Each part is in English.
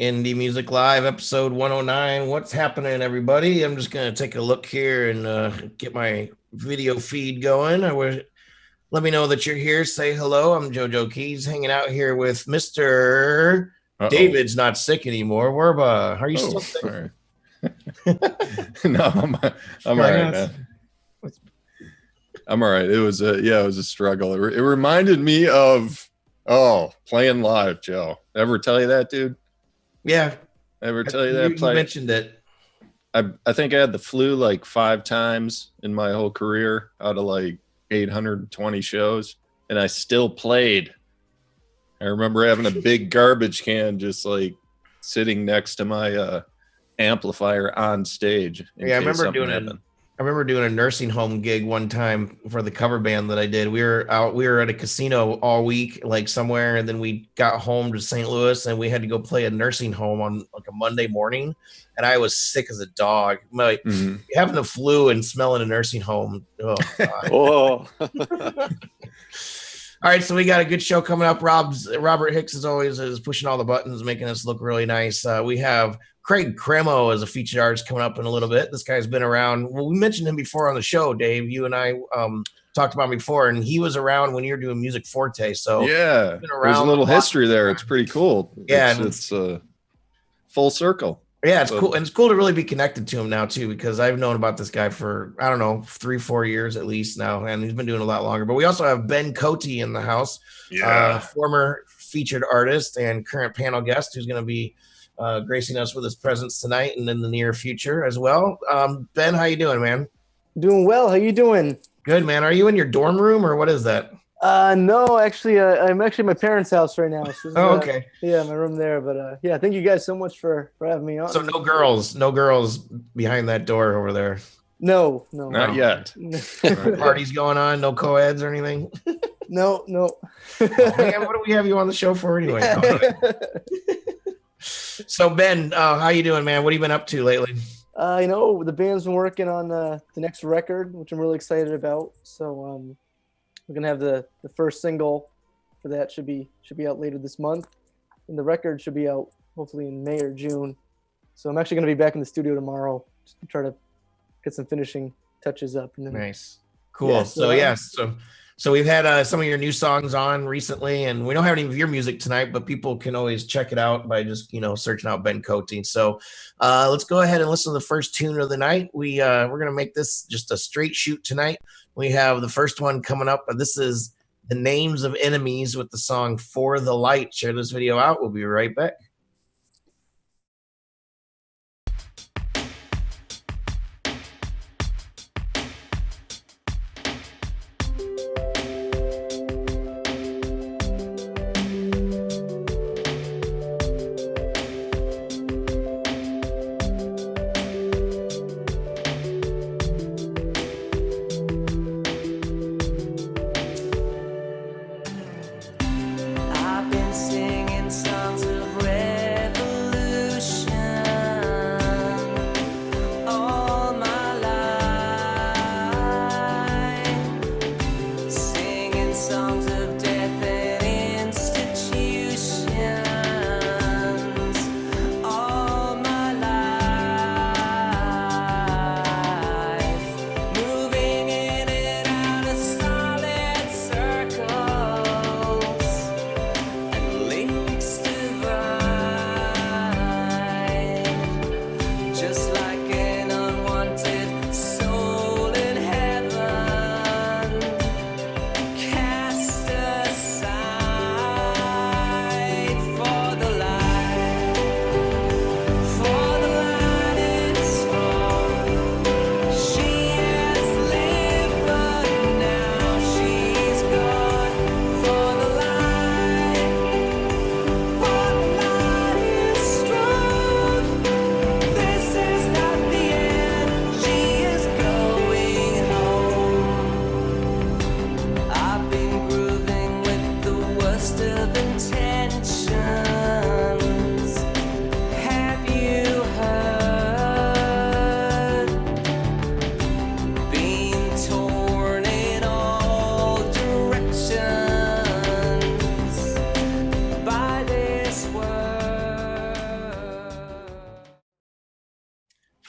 Indie Music Live, episode 109. What's happening, everybody? I'm just going to take a look here and get my video feed going. Let me know that you're here. Say hello. I'm JoeJoeKeys, hanging out here with Mr. David's not sick anymore. Werba, are you still sick? All right. No, I'm all right, man. I'm all right. It was a struggle. It reminded me of playing live, Joe. Ever tell you that, dude? Yeah. Ever tell you that? You mentioned it. I think I had the flu like 5 times in my whole career out of like 820 shows, and I still played. I remember having a big garbage can just like sitting next to my amplifier on stage. Yeah, I remember doing a nursing home gig one time for the cover band that I did. We were at a casino all week, like somewhere, and then we got home to St. Louis and we had to go play a nursing home on like a Monday morning. And I was sick as a dog. Like having the flu and smelling a nursing home. Oh, Whoa. All right, so we got a good show coming up. Robert Hicks, as always, is pushing all the buttons, making us look really nice. We have Craymo as a featured artist coming up in a little bit. This guy's been around. Well, we mentioned him before on the show, Dave. You and I talked about him before, and he was around when you were doing Music Forte. So yeah, there's a little history there. It's pretty cool. Yeah, it's full circle. Yeah, it's cool. And it's cool to really be connected to him now, too, because I've known about this guy for, I don't know, 3-4 years at least now. And he's been doing a lot longer. But we also have Ben Cote in the house, former featured artist and current panel guest who's going to be gracing us with his presence tonight and in the near future as well. Ben, how you doing, man? Doing well. How you doing? Good, man. Are you in your dorm room or what is that? No, actually, I'm actually at my parents' house right now. So okay. Yeah, my room there. But yeah, thank you guys so much for having me on. So no girls behind that door over there. No, not yet. Parties going on? No co-eds or anything? No. Man, what do we have you on the show for anyway? So Ben, how you doing, man? What have you been up to lately? The band's been working on the next record, which I'm really excited about. So we're gonna have the first single for that should be out later this month, and the record should be out hopefully in May or June. So I'm actually gonna be back in the studio tomorrow just to try to get some finishing touches up. And then, nice, cool. Yeah, so we've had some of your new songs on recently, and we don't have any of your music tonight, but people can always check it out by just searching out Ben Cote. So let's go ahead and listen to the first tune of the night. We're gonna make this just a straight shoot tonight. We have the first one coming up. This is The Names of Enemies with the song For the Light. Share this video out. We'll be right back. I've been singing songs of red.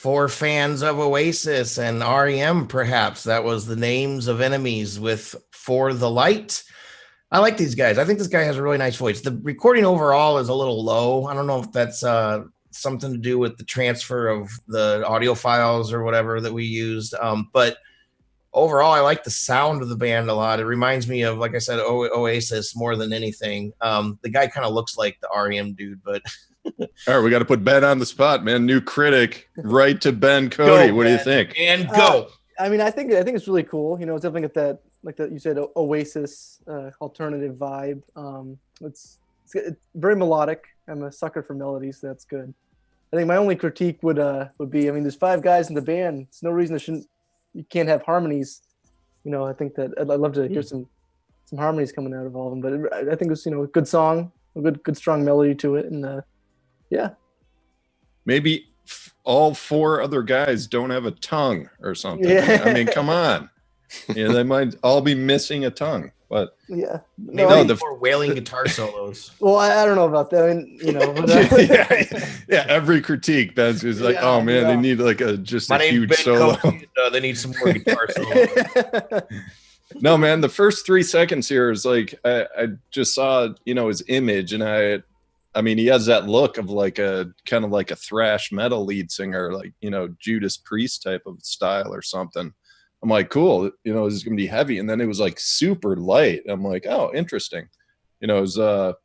For fans of Oasis and REM, perhaps that was the Names of Enemies with For the Light. I like these guys. I think this guy has a really nice voice. The recording overall is a little low. I don't know if that's something to do with the transfer of the audio files or whatever that we used. But overall, I like the sound of the band a lot. It reminds me of, like I said, Oasis more than anything. The guy kind of looks like the REM dude, but all right, we got to put Ben on the spot, man. New critic, right to Ben Cote. What do you think? And go. I mean, I think it's really cool. You know, it's definitely got that, like that you said, Oasis alternative vibe. It's very melodic. I'm a sucker for melodies, so that's good. I think my only critique would be, I mean, there's 5 guys in the band. It's no reason you can't have harmonies. You know, I think that I'd love to hear some harmonies coming out of all of them. But I think it's, you know, a good song, a good strong melody to it, and yeah. Maybe all 4 other guys don't have a tongue or something. Yeah. I mean, come on. You know, they might all be missing a tongue, but yeah, maybe the 4 wailing guitar solos. Well, I don't know about that. I mean, you know, yeah. Every critique, Ben's is like, oh man, they need like a huge solo. They need some more guitar solos. No, man, the first 3 seconds here is like I just saw, you know, his image, and I mean, he has that look of like a kind of like a thrash metal lead singer, like, you know, Judas Priest type of style or something. I'm like, cool, you know, this is gonna be heavy. And then it was like super light. I'm like, oh, interesting. You know, it was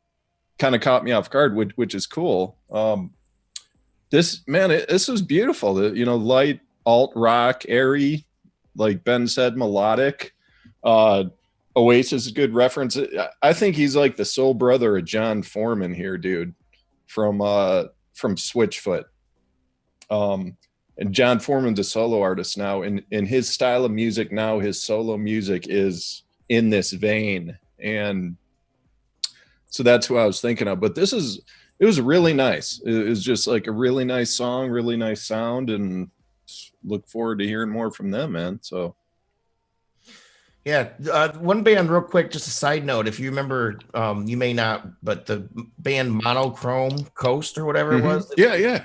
kind of caught me off guard, which is cool. This was beautiful. You know, light, alt rock, airy, like Ben said, melodic. Oasis is a good reference. I think he's like the soul brother of John Foreman here, dude, from Switchfoot. And John Foreman's a solo artist now, and his style of music now, his solo music is in this vein. And so that's who I was thinking of. But it was really nice. It was just like a really nice song, really nice sound, and look forward to hearing more from them, man. So yeah, one band real quick, just a side note. If you remember, you may not, but the band Monochrome Coast or whatever it was. Yeah.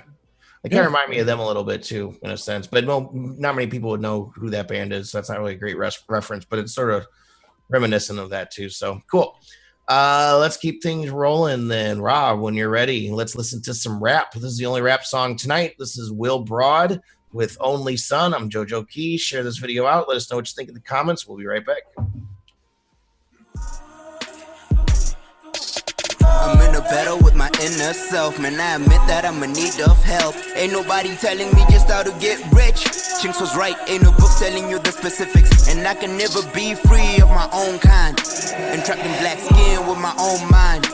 It kind of remind me of them a little bit too, in a sense. But not many people would know who that band is. So that's not really a great reference, but it's sort of reminiscent of that too. So cool. Let's keep things rolling then. Rob, when you're ready, let's listen to some rap. This is the only rap song tonight. This is Will Broad with Only Son. I'm JoeJoeKeys. Share this video out. Let us know what you think in the comments. We'll be right back. I'm in a battle with my inner self, man. I admit that I'm in need of help. Ain't nobody telling me just how to get rich. Chinks was right, ain't no book telling you the specifics. And I can never be free of my own kind, and trapped in black skin with my own mind.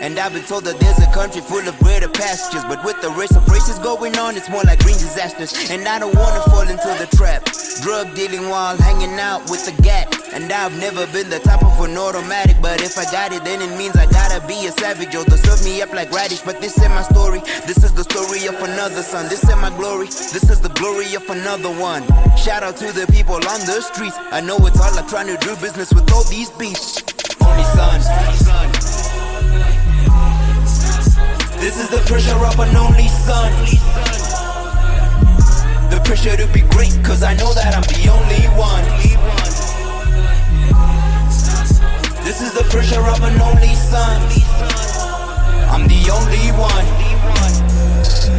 And I've been told that there's a country full of greater pastures, but with the race of races going on, it's more like green disasters. And I don't wanna fall into the trap, drug dealing while hanging out with the gat. And I've never been the type of an automatic, but if I got it, then it means I gotta be a savage. Or they'll serve me up like radish, but this ain't my story. This is the story of another son. This ain't my glory, this is the glory of another one. Shout out to the people on the streets. I know it's hard like trying to do business with all these beats. Only son. This is the pressure of an only son. The pressure to be great, cause I know that I'm the only one. This is the pressure of an only son. I'm the only one.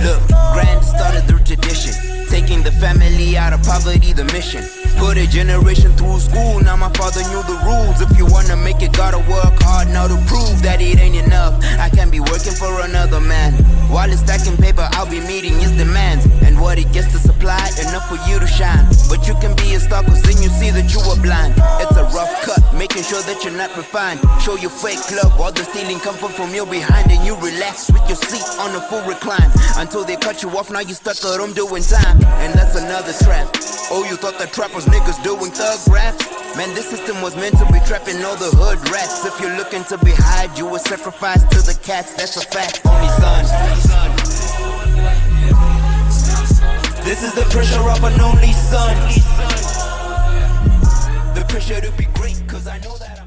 Look, grand started through tradition, taking the family out of poverty, the mission. Put a generation through school, now my father knew the rules. If you wanna make it, gotta work hard now to prove that it ain't enough. I can't be working for another man. While it's stacking paper, I'll be meeting his demands. And what he gets to supply, enough for you to shine. But you can be a star, cause then you see that you are blind. It's a rough cut, making sure that you're not refined. Show your fake love, all the stealing come from your behind. And you relax with your seat on a full recline, until they cut you off, now you stuck at home doing time. And that's another trap. Oh, you thought the trap was niggas doing thug raps? Man, this system was meant to be trapping all the hood rats. If you're looking to be hide, you were sacrificed to the cats, that's a fact. Only son. This is the pressure of an only son. The pressure to be great, cause I know that I'm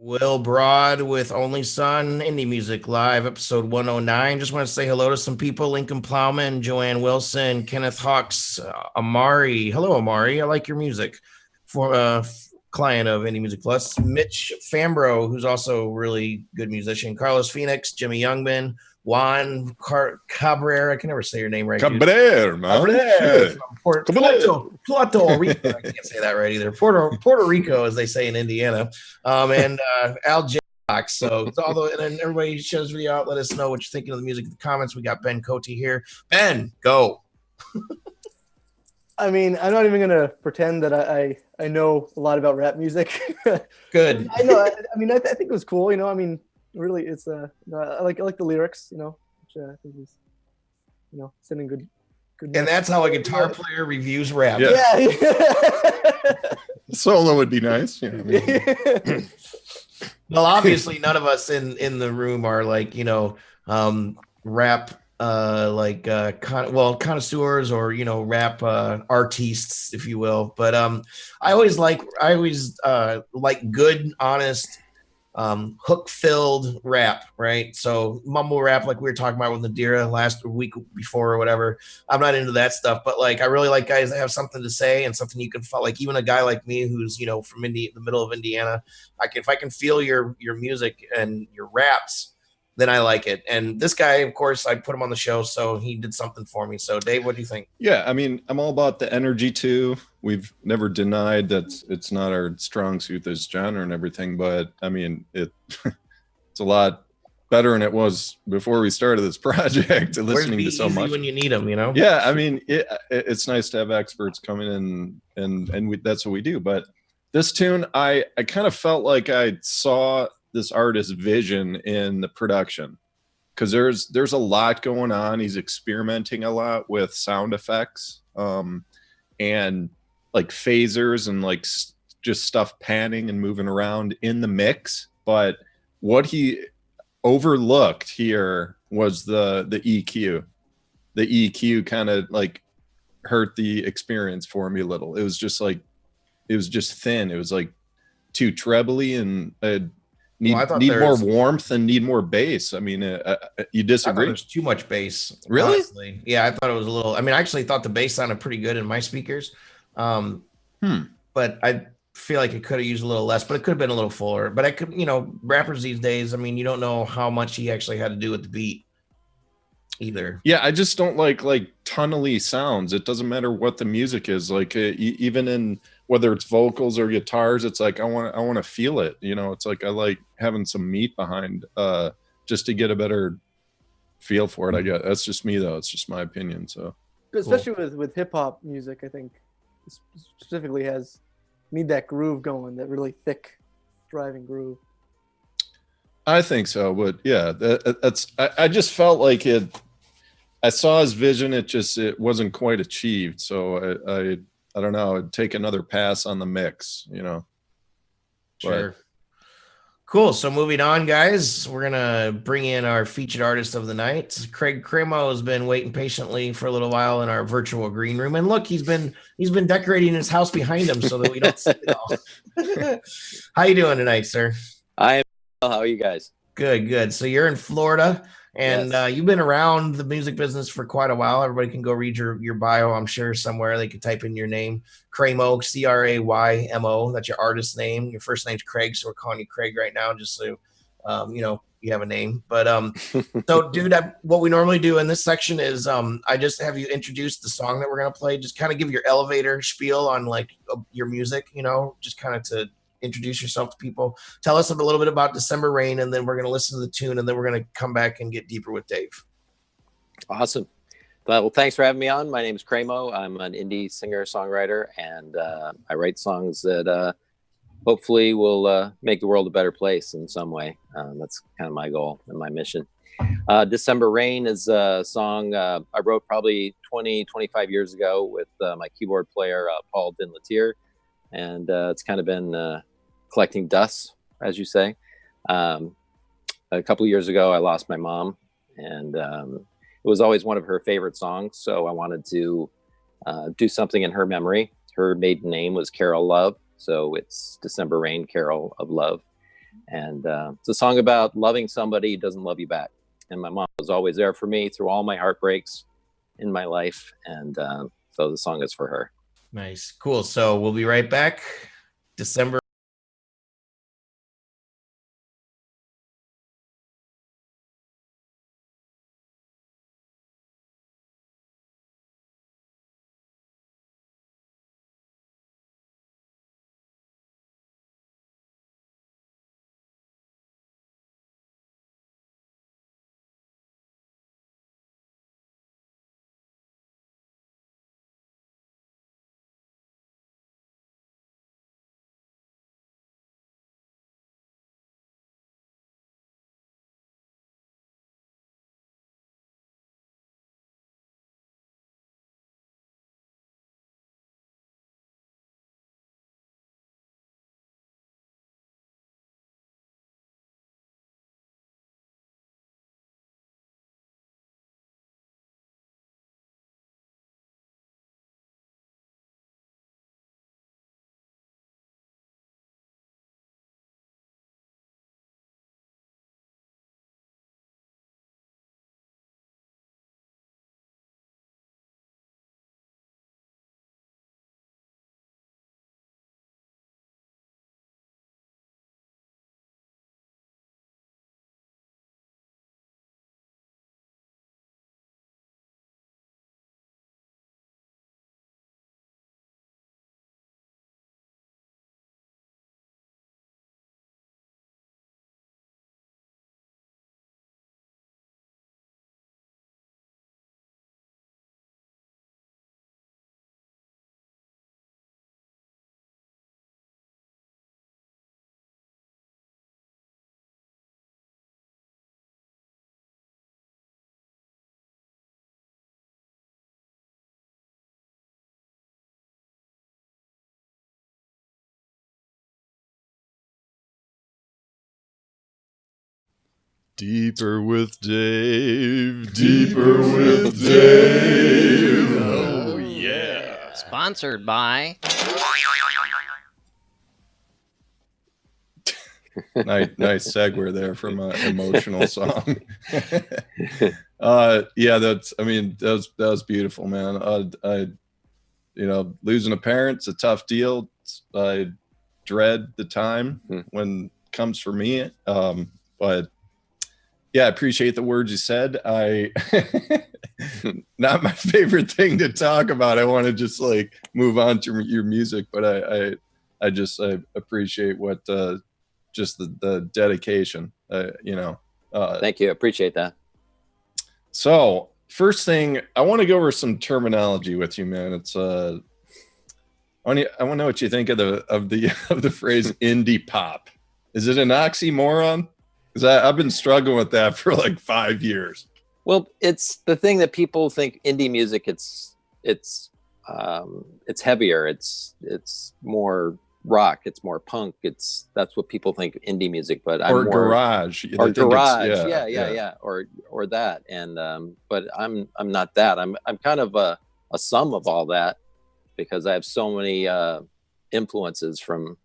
Will Broad with Only Son, Indie Music Live, episode 109. Just want to say hello to some people. Lincoln Plowman, Joanne Wilson, Kenneth Hawks, Amari. Hello, Amari. I like your music. For client of Indie Music Plus, Mitch Fambro, who's also a really good musician, Carlos Phoenix, Jimmy Youngman, Juan Cabrera. I can never say your name right. Cabrera, man. Cabrera from Puerto Rico. I can't say that right either. Puerto Rico, as they say in Indiana. And Al J. So although, and then everybody shows video out, let us know what you're thinking of the music in the comments. We got Ben Cote here. Ben, go. I mean, I'm not even gonna pretend that I know a lot about rap music. Good. I know. I mean, I think it was cool. You know, I mean, really, it's I like the lyrics. You know, which I think is, you know, sending good. And that's how a guitar player reviews rap. Yeah. Solo would be nice. You know what I mean? Well, obviously, none of us in the room are like, you know, rap connoisseurs or, you know, rap artists, if you will. But I always like good, honest, hook-filled rap, right? So mumble rap, like we were talking about with Nadira last week before or whatever. I'm not into that stuff, but like I really like guys that have something to say and something you can follow. Like even a guy like me who's, you know, from the middle of Indiana, if I can feel your music and your raps, then I like it. And this guy, of course, I put him on the show, so he did something for me. So Dave, what do you think? Yeah, I mean, I'm all about the energy too. We've never denied that it's not our strong suit, this genre and everything, but I mean, it's a lot better than it was before we started this project. Listening to so much when you need them, you know. Yeah, I mean, it's nice to have experts come in and that's what we do. But this tune, I kind of felt like I saw this artist's vision in the production, because there's a lot going on. He's experimenting a lot with sound effects and like phasers and like just stuff panning and moving around in the mix. But what he overlooked here was the EQ. The EQ kind of like hurt the experience for me a little. It was just thin. It was like too trebly and need more warmth and need more bass. I mean, you disagree? There's too much bass. Really? Honestly. Yeah, I thought it was a little. I mean, I actually thought the bass sounded pretty good in my speakers. But I feel like it could have used a little less, but it could have been a little fuller. But I could, you know, rappers these days, I mean, you don't know how much he actually had to do with the beat either. Yeah, I just don't like tunnely sounds. It doesn't matter what the music is. Like even in whether it's vocals or guitars, it's like I want to feel it. You know, it's like I like having some meat behind just to get a better feel for it. I guess that's just me though. It's just my opinion. So especially with hip hop music, I think specifically need that groove going, that really thick driving groove. I think so, but yeah, I just felt like it. I saw his vision. It wasn't quite achieved. So I don't know. I'd take another pass on the mix, you know. Sure. But cool. So moving on, guys, we're gonna bring in our featured artist of the night. Craymo has been waiting patiently for a little while in our virtual green room, and look, he's been decorating his house behind him so that we don't see it all. How you doing tonight, sir? I am. How are you guys? Good. So you're in Florida, and yes. You've been around the music business for quite a while. Everybody can go read your bio, I'm sure, somewhere. They could type in your name, Craymo, Craymo. That's your artist name. Your first name's Craig, so we're calling you Craig right now, just so you know you have a name. But so, dude, what we normally do in this section is I just have you introduce the song that we're gonna play. Just kind of give your elevator spiel on like your music, you know, just kind of to introduce yourself to people. Tell us a little bit about December Rain, and then we're going to listen to the tune, and then we're going to come back and get deeper with Dave. Awesome. Well, thanks for having me on. My name is Craymo. I'm an indie singer-songwriter, and I write songs that hopefully will make the world a better place in some way. That's kind of my goal and my mission. December Rain is a song I wrote probably 25 years ago with my keyboard player, Paul Dinlatier, and it's kind of been collecting dust, as you say. A couple of years ago, I lost my mom, and it was always one of her favorite songs. So I wanted to do something in her memory. Her maiden name was Carol Love, so it's December Rain, Carol of Love. And it's a song about loving somebody who doesn't love you back. And my mom was always there for me through all my heartbreaks in my life. And so the song is for her. Nice. Cool. So we'll be right back. December. Deeper with Dave. Deeper with Dave. Oh, yeah. Sponsored by. Nice segue there from an emotional song. Yeah, that was beautiful, man. Losing a parent's a tough deal. I dread the time when it comes for me. But yeah, I appreciate the words you said. Not my favorite thing to talk about. I want to just like move on to your music, but I appreciate what just the dedication. Thank you. I appreciate that. So first thing, I want to go over some terminology with you, man. It's I want to know what you think of the phrase indie pop. Is it an oxymoron? Because I've been struggling with that for like 5 years. Well, it's the thing that people think indie music. It's heavier. It's more rock. It's more punk. That's what people think indie music. But I'm more garage. Or garage. Yeah. Or that. And but I'm not that. I'm kind of a sum of all that, because I have so many influences from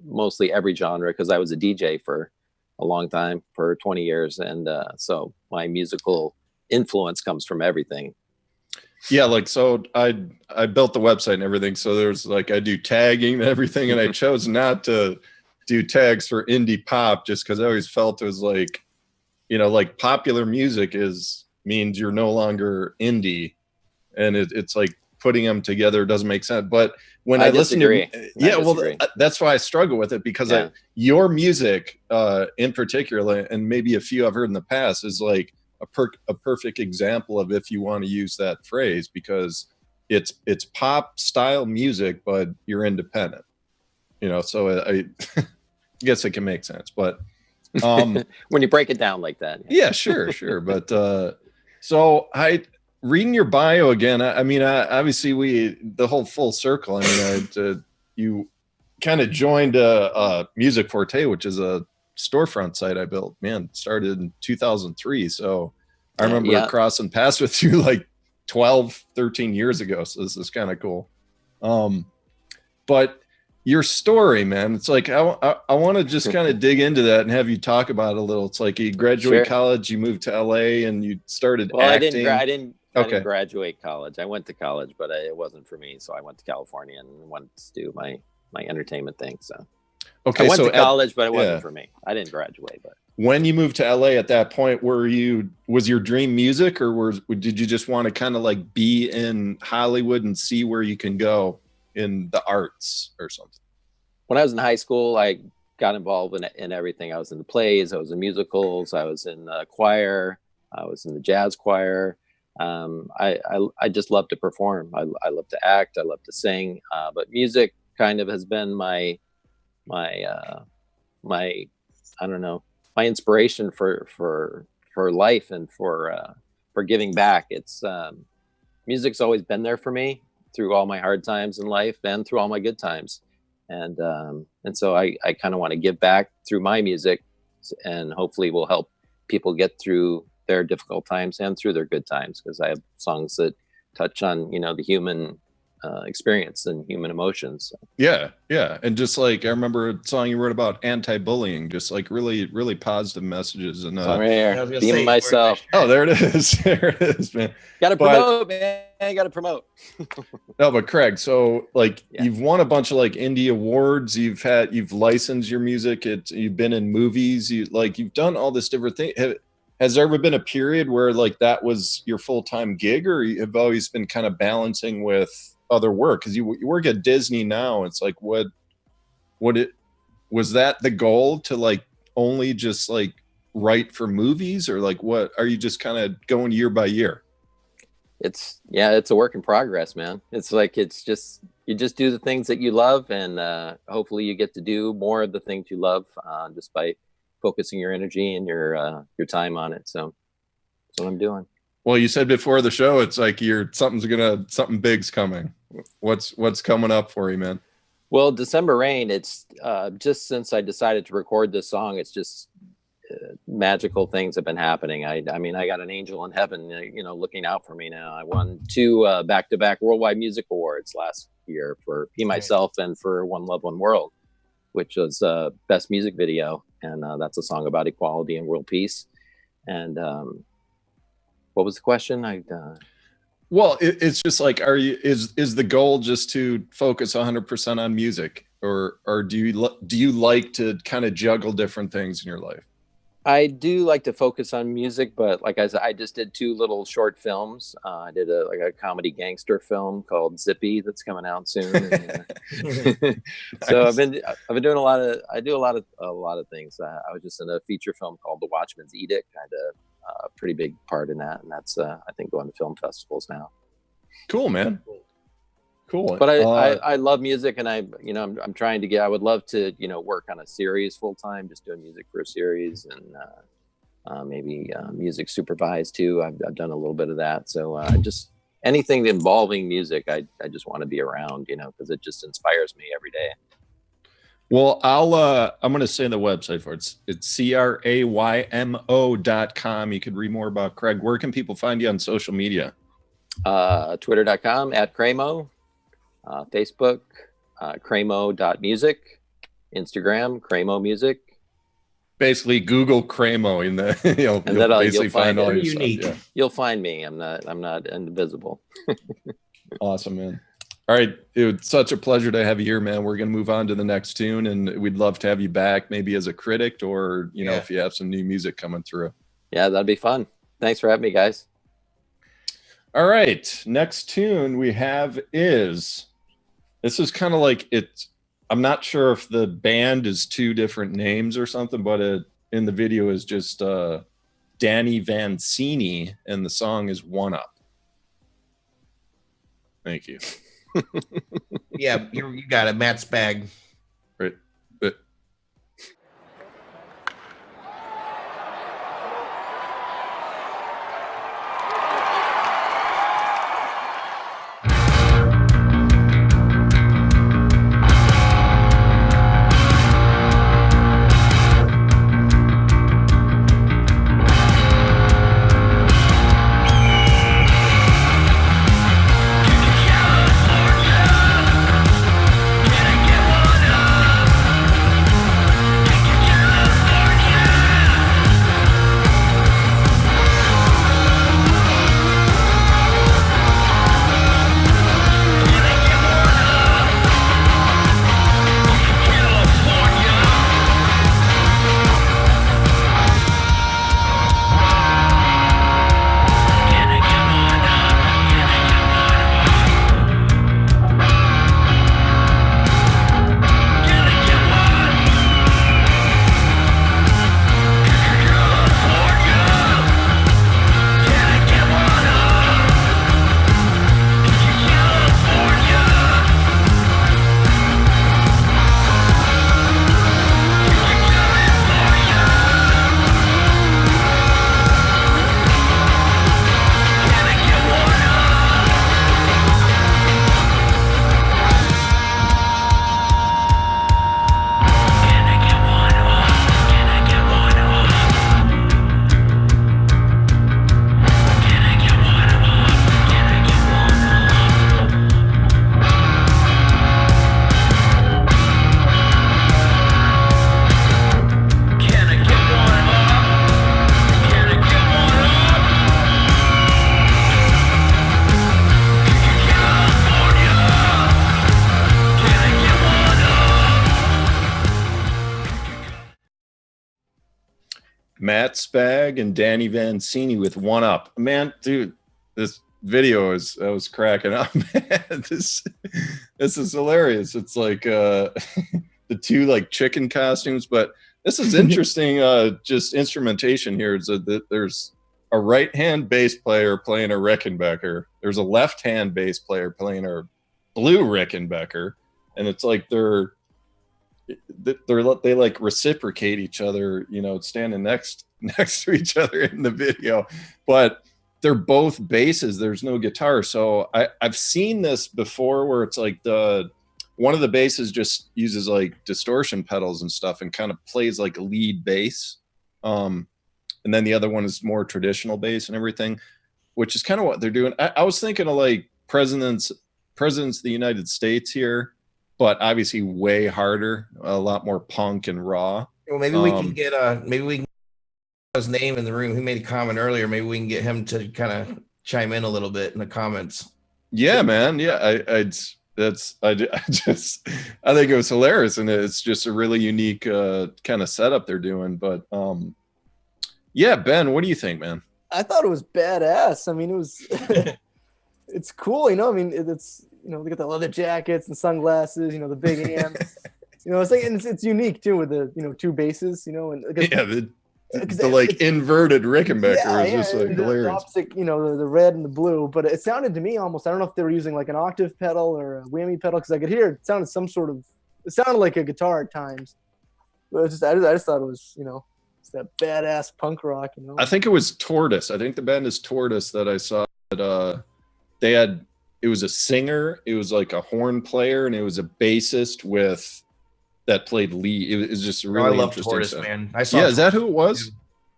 mostly every genre, because I was a DJ for a long time, for 20 years. And so my musical influence comes from everything. Yeah, like, so I built the website and everything. So there's like, I do tagging and everything. And I chose not to do tags for indie pop just because I always felt it was like, like popular music means you're no longer indie. And it's like putting them together doesn't make sense. But when I listen to, that's why I struggle with it, because your music in particular, and maybe a few I've heard in the past, is like a perfect example of if you want to use that phrase, because it's pop style music, but you're independent, so I guess it can make sense. But when you break it down like that. Yeah, sure. But so reading your bio again, I mean, obviously the whole full circle. I mean, you kind of joined Music Forte, which is a storefront site I built. Man, started in 2003. So I remember crossing paths with you like 12, 13 years ago. So this is kind of cool. But your story, man. It's like I want to just kind of dig into that and have you talk about it a little. It's like you graduate college, you moved to LA, and you started acting. I didn't graduate college. I went to college, but it wasn't for me. So I went to California and went to do my entertainment thing. So I went to college, but it wasn't for me. I didn't graduate. But when you moved to LA at that point, was your dream music, or did you just want to kind of like be in Hollywood and see where you can go in the arts or something? When I was in high school, I got involved in everything. I was in the plays, I was in musicals, I was in the choir, I was in the jazz choir. I just love to perform. I love to act. I love to sing. But music kind of has been my I don't know, my inspiration for life and for giving back. It's music's always been there for me through all my hard times in life and through all my good times. And so I kind of want to give back through my music, and hopefully will help people get through their difficult times and through their good times, because I have songs that touch on, the human experience and human emotions. Yeah. And just like, I remember a song you wrote about anti-bullying, just like really, really positive messages. And being myself. Oh, there it is. There it is, man. Gotta promote, man. Gotta promote. No, but Craig, so like you've won a bunch of like indie awards. You've licensed your music. You've been in movies. You've done all this different thing. Has there ever been a period where like that was your full-time gig, or you've always been kind of balancing with other work? Because you work at Disney now. It's like, was that the goal to like only just like write for movies, or like what are you just kind of going year by year? It's a work in progress, man. It's like, you just do the things that you love, and hopefully you get to do more of the things you love, just by focusing your energy and your time on it. So that's what I'm doing. Well, you said before the show, it's like something big's coming. What's coming up for you, man? Well, December Rain, it's just since I decided to record this song, it's just magical things have been happening. I mean, I got an angel in heaven, looking out for me now. I won 2 back-to-back Worldwide Music Awards last year for Be Myself and for One Love, One World, which was Best Music Video. And that's a song about equality and world peace. And what was the question? Well, it's just like, is the goal just to focus 100% on music, or do you like to kind of juggle different things in your life? I do like to focus on music, but like I said, I just did 2 little short films. I did a comedy gangster film called Zippy that's coming out soon. So I've been doing a lot of things. I was just in a feature film called The Watchman's Edict, kind of a pretty big part in that, and that's I think going to film festivals now. Cool, man. Cool. But I love music, and I'm trying to I would love to work on a series full time, just doing music for a series, and maybe music supervised too. I've done a little bit of that. So just anything involving music, I just want to be around, because it just inspires me every day. Well, I'm going to say the website for it. It's craymo.com. You could read more about Craig. Where can people find you on social media? Twitter.com @Craymo. Facebook, Craymo.music, Instagram, Craymo Music. Basically, Google Craymo in the you'll basically find all your unique stuff. Yeah. You'll find me. I'm not invisible. Awesome, man. All right, it was such a pleasure to have you here, man. We're gonna move on to the next tune, and we'd love to have you back, maybe as a critic, or if you have some new music coming through. Yeah, that'd be fun. Thanks for having me, guys. All right, next tune we have is. This is kind of like I'm not sure if the band is 2 different names or something, but in the video is just Danny Van Sceney, and the song is One Up. Thank you. Yeah, you got it, Matt Spag. Right. Get one Matt Spag and Danny Van Sceney with One Up. Man, dude, this video I was cracking up, man. This is hilarious. It's like the two like chicken costumes, but this is interesting. Just instrumentation here is that there's a right-hand bass player playing a Rickenbacker. There's a left-hand bass player playing a blue Rickenbacker, and it's like they like reciprocate each other, you know, standing next to each other in the video, but they're both basses. There's no guitar. So I've seen this before where it's like one of the basses just uses like distortion pedals and stuff and kind of plays like a lead bass. And then the other one is more traditional bass and everything, which is kind of what they're doing. I was thinking of like presidents of the United States here, but obviously way harder, a lot more punk and raw. Well, maybe we can get his name in the room. He made a comment earlier. Maybe we can get him to kind of chime in a little bit in the comments. Yeah, man. Yeah, I think it was hilarious, and it's just a really unique kind of setup they're doing. But yeah, Ben, what do you think, man? I thought it was badass. I mean, it was it's cool, you know. I mean, it's, you know, they got the leather jackets and sunglasses, you know, the big amps. You know, it's like, and it's unique too with the, you know, two basses, you know, and the like inverted Rickenbacker is just like hilarious. The opposite, you know, the red and the blue, but it sounded to me almost, I don't know if they were using like an octave pedal or a whammy pedal, because I could hear it sounded it sounded like a guitar at times. But it's just, I just thought it was, you know, it's that badass punk rock, you know. I think it was Tortoise. I think the band is Tortoise that I saw that they had. It was a singer, it was like a horn player, and it was a bassist that played lead. It was just really I love interesting Tortoise, stuff. man. I saw. Yeah, is that who it was?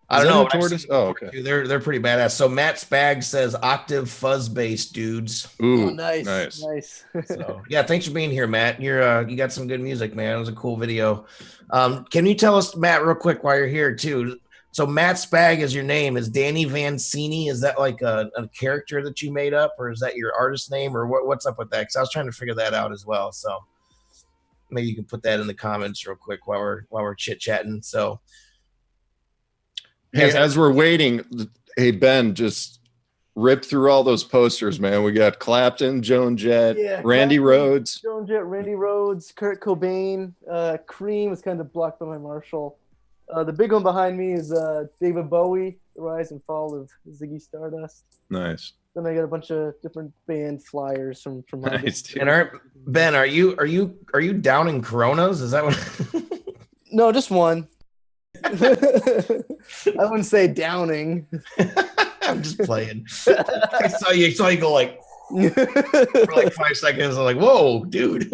I don't know. Tortoise. Oh, okay. They're pretty badass. So Matt Spag says octave fuzz bass dudes. Ooh, nice. So yeah, thanks for being here, Matt. You got some good music, man. It was a cool video. Can you tell us, Matt, real quick while you're here too? So Matt Spag is your name. Is Danny Van Sceney? Is that like a character that you made up, or is that your artist name, or what's up with that? Because I was trying to figure that out as well. So maybe you can put that in the comments real quick while we're chit chatting. So hey, as we're waiting, hey Ben, just rip through all those posters, man. We got Clapton, Joan Jett, Randy Rhoads, Kurt Cobain, Cream was kind of blocked by my Marshall. The big one behind me is David Bowie, The Rise and Fall of Ziggy Stardust. Nice. Then I got a bunch of different band flyers from nice. And Ben, are you downing Coronas? Is that what? No, just one. I wouldn't say downing. I'm just playing. I saw you go like for like 5 seconds. I'm like, whoa, dude.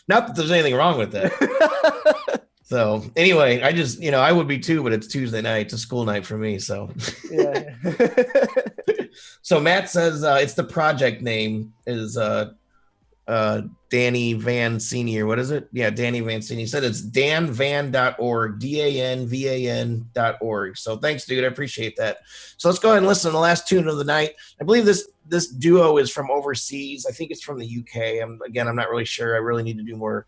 Not that there's anything wrong with that. So anyway, I just, you know, I would be too, but it's Tuesday night. It's a school night for me. So yeah. So Matt says it's the project name is Danny Van Sceney, or what is it? Yeah, Danny Van Sceney. He said it's danvan.org, danvan.org. So thanks, dude. I appreciate that. So let's go ahead and listen to the last tune of the night. I believe this duo is from overseas. I think it's from the UK. I'm not really sure. I really need to do more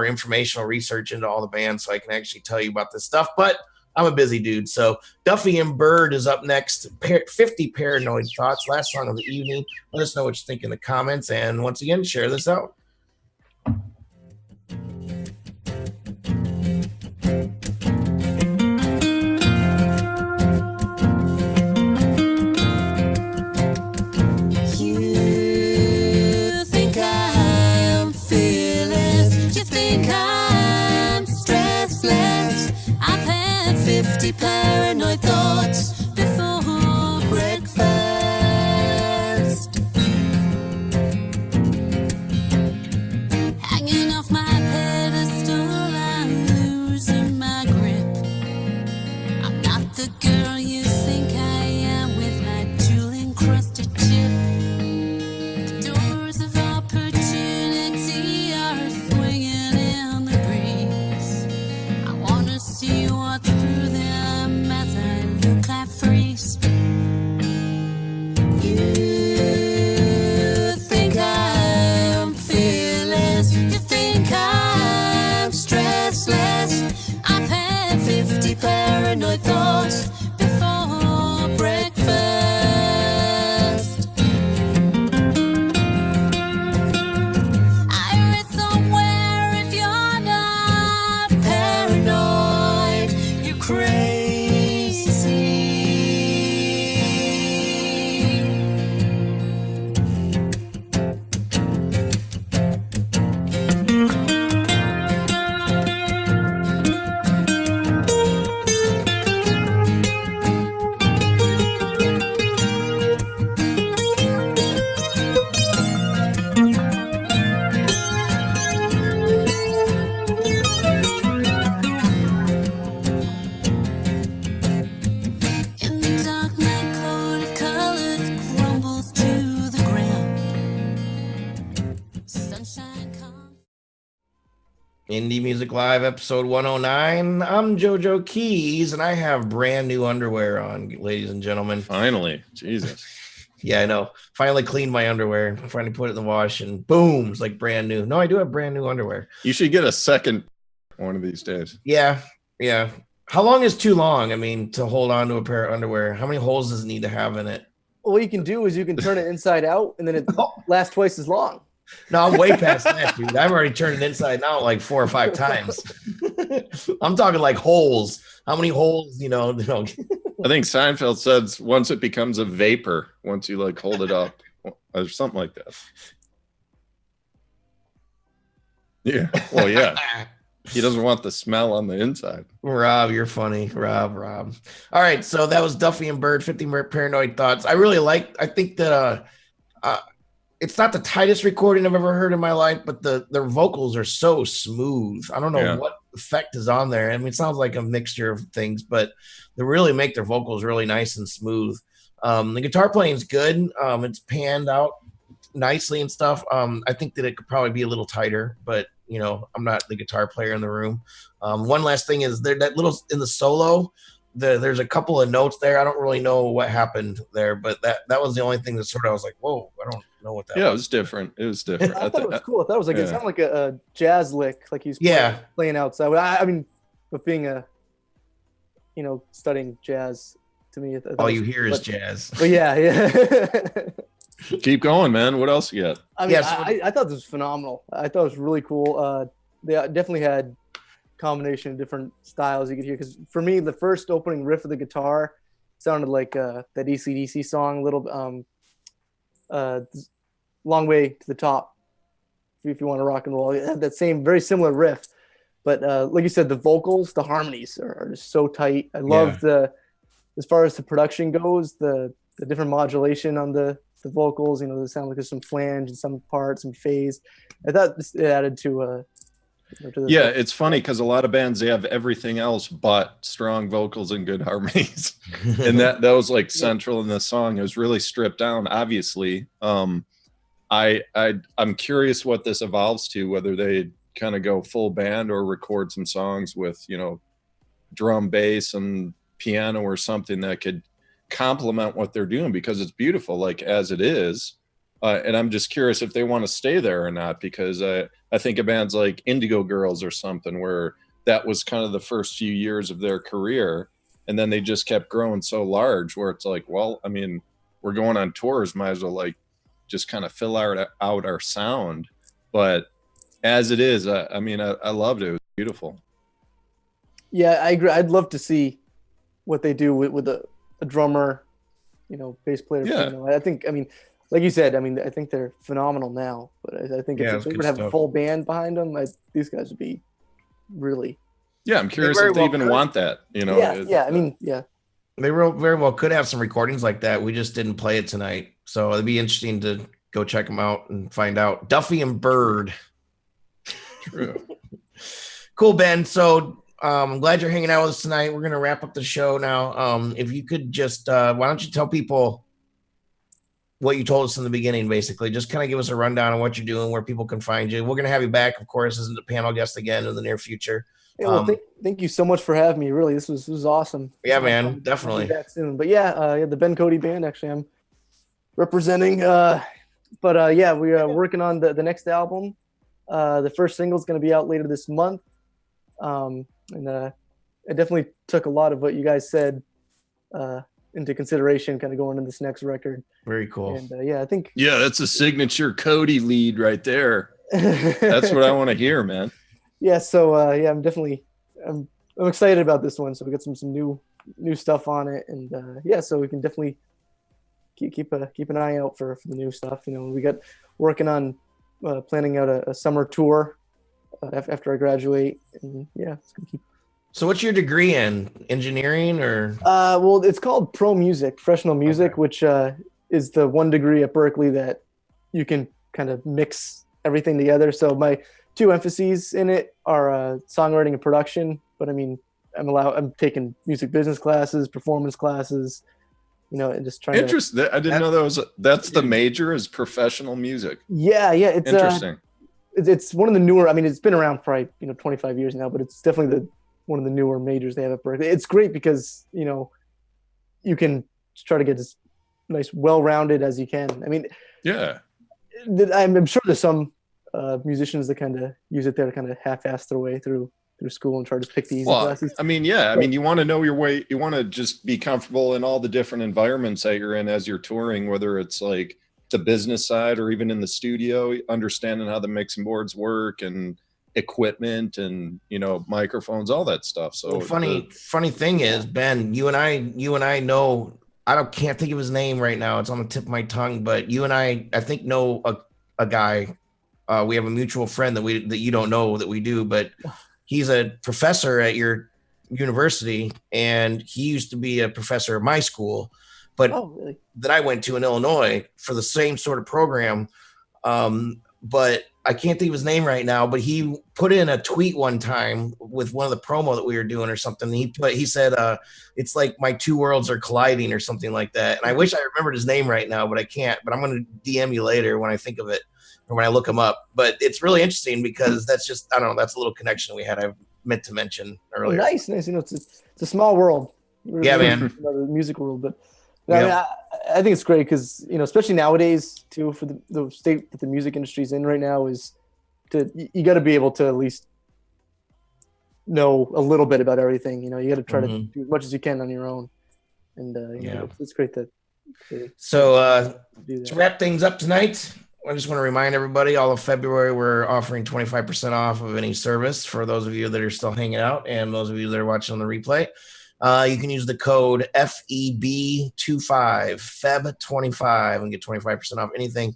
informational research into all the bands so I can actually tell you about this stuff, but I'm a busy dude. So Duffy and Bird is up next. 50 Paranoid Thoughts, last song of the evening. Let us know what you think in the comments, and once again, share this out. Paranoid thoughts before breakfast. Hanging off my pedestal, I'm losing my grip. I'm not the girl you think I am with my jewel-encrusted chip. The doors of opportunity are swinging in the breeze. I wanna see what's through them as I sunshine comes. Indie Music Live, episode 109. I'm JoeJoeKeys, and I have brand new underwear on, ladies and gentlemen. Finally, Jesus. Yeah, I know. Finally cleaned my underwear. Finally put it in the wash, and boom, it's like brand new. No, I do have brand new underwear. You should get a second one of these days. Yeah. How long is too long? I mean, to hold on to a pair of underwear. How many holes does it need to have in it? What you can do is you can turn it inside out, and then it lasts twice as long. No, I'm way past that, dude. I've already turned it inside out like 4 or 5 times. I'm talking like holes. How many holes, I think Seinfeld says once it becomes a vapor, once you like hold it up or something like that. Yeah. Well, yeah. He doesn't want the smell on the inside. Rob, you're funny. Rob. All right. So that was Duffy and Bird, 50 Paranoid Thoughts. I think that it's not the tightest recording I've ever heard in my life, but their vocals are so smooth. I don't know what effect is on there. I mean, it sounds like a mixture of things, but they really make their vocals really nice and smooth. The guitar playing is good. It's panned out nicely and stuff. I think that it could probably be a little tighter, but I'm not the guitar player in the room. One last thing is there that little in the solo. There's a couple of notes there. I don't really know what happened there, but that was the only thing that sort of I was like, whoa, I don't know what that was. Yeah, it was different. It was different. I thought it was cool. I thought it was like it sounded like a jazz lick, like he's playing outside. I mean, but being studying jazz to me, all you hear is jazz. But yeah. Keep going, man. What else you got? I mean, I thought this was phenomenal. I thought it was really cool. They definitely had combination of different styles you could hear, because for me the first opening riff of the guitar sounded like that AC/DC song, Long Way to the Top, if you want to rock and roll. It had that same very similar riff, but like you said, the vocals, the harmonies are just so tight. I love as far as the production goes, the different modulation on the vocals. They sound like there's some flange in some parts, some phase. I thought it added to it's funny because a lot of bands, they have everything else but strong vocals and good harmonies. And that was like central in the song. It was really stripped down, obviously. I'm curious what this evolves to, whether they kind of go full band or record some songs with drum, bass, and piano or something that could complement what they're doing, because it's beautiful like as it is. And I'm just curious if they want to stay there or not, because I think of bands like Indigo Girls or something, where that was kind of the first few years of their career, and then they just kept growing so large where it's like, well, I mean, we're going on tours, might as well like just kind of fill out our sound. But as it is, I loved it. It was beautiful. Yeah, I agree. I'd love to see what they do with a drummer, bass player. Yeah. Like you said, I think they're phenomenal now, but I think if they would have a full band behind them, these guys would be really. Yeah, I'm curious if they even want that. They very well could have some recordings like that. We just didn't play it tonight, so it'd be interesting to go check them out and find out. Duffy and Bird. True. Cool, Ben. So I'm glad you're hanging out with us tonight. We're gonna wrap up the show now. If you could just, why don't you tell people what you told us in the beginning, basically. Just kind of give us a rundown on what you're doing, where people can find you. We're going to have you back, of course, as a panel guest again in the near future. Yeah, well, thank you so much for having me. Really, this was awesome. Yeah, man, definitely. Back soon. But the Ben Cote band, actually, I'm representing. We are working on the next album. The first single is going to be out later this month. I definitely took a lot of what you guys said into consideration, kind of going into this next record. Very cool. And I think that's a signature Cote lead right there. That's what I want to hear, man. Yeah, so I'm excited about this one. So we got some new stuff on it, and so we can definitely keep an eye out for the new stuff. We got working on planning out a summer tour after I graduate, and it's gonna keep. So what's your degree in? Engineering or? Well, it's called professional music, which is the one degree at Berkeley that you can kind of mix everything together. So my two emphases in it are songwriting and production. But I'm taking music business classes, performance classes, and just trying Interesting. I didn't know that's the major is professional music. Yeah. It's interesting. it's one of the newer. I mean, it's been around for 25 years now, but it's definitely one of the newer majors they have at Berkeley. It's great because you can try to get as nice, well-rounded as you can. I mean, Yeah. I'm sure there's some musicians that kind of use it there to kind of half-ass their way through school and try to pick the easy classes. I mean, yeah. I mean, you want to know your way. You want to just be comfortable in all the different environments that you're in as you're touring, whether it's like the business side or even in the studio, understanding how the mixing boards work and equipment and microphones, all that stuff. So well, funny thing is, Ben, you and I know, can't think of his name right now. It's on the tip of my tongue, but you and I think know a guy. We have a mutual friend that you don't know that we do, but he's a professor at your university, and he used to be a professor at my school, but really? that I went to in Illinois for the same sort of program. But I can't think of his name right now, but he put in a tweet one time with one of the promo that we were doing or something. He said, it's like my two worlds are colliding or something like that. And I wish I remembered his name right now, but I can't, but I'm going to DM you later when I think of it or when I look him up. But it's really interesting because that's just, I don't know, that's a little connection we had. I meant to mention earlier. Nice. It's a small world. Yeah, man. The music world, but I mean, I think it's great because especially nowadays too, for the state that the music industry is in right now, is you got to be able to at least know a little bit about everything. You got to try to do as much as you can on your own, and it's great that. So to wrap things up tonight, I just want to remind everybody, all of February, we're offering 25% off of any service for those of you that are still hanging out and those of you that are watching on the replay. You can use the code FEB25, FEB25, and get 25% off anything.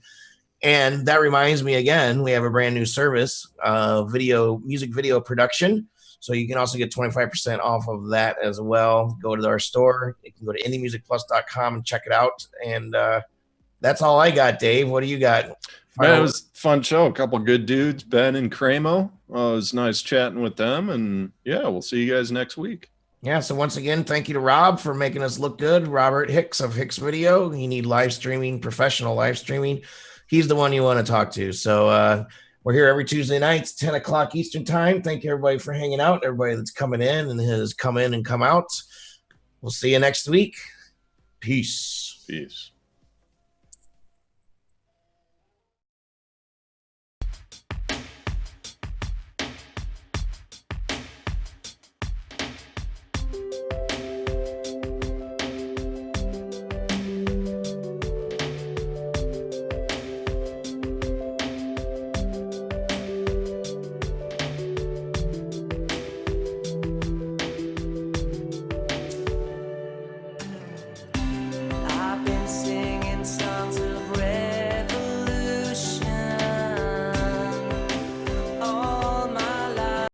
And that reminds me again, we have a brand new service, music video production. So you can also get 25% off of that as well. Go to our store. You can go to indiemusicplus.com and check it out. And that's all I got, Dave. What do you got? Man, it was a fun show. A couple good dudes, Ben and Craymo. It was nice chatting with them. And yeah, we'll see you guys next week. Yeah, so once again, thank you to Rob for making us look good. Robert Hicks of Hixvideo. You need live streaming, professional live streaming. He's the one you want to talk to. So we're here every Tuesday nights, 10 o'clock Eastern time. Thank you, everybody, for hanging out. Everybody that's coming in and has come in and come out. We'll see you next week. Peace. Peace.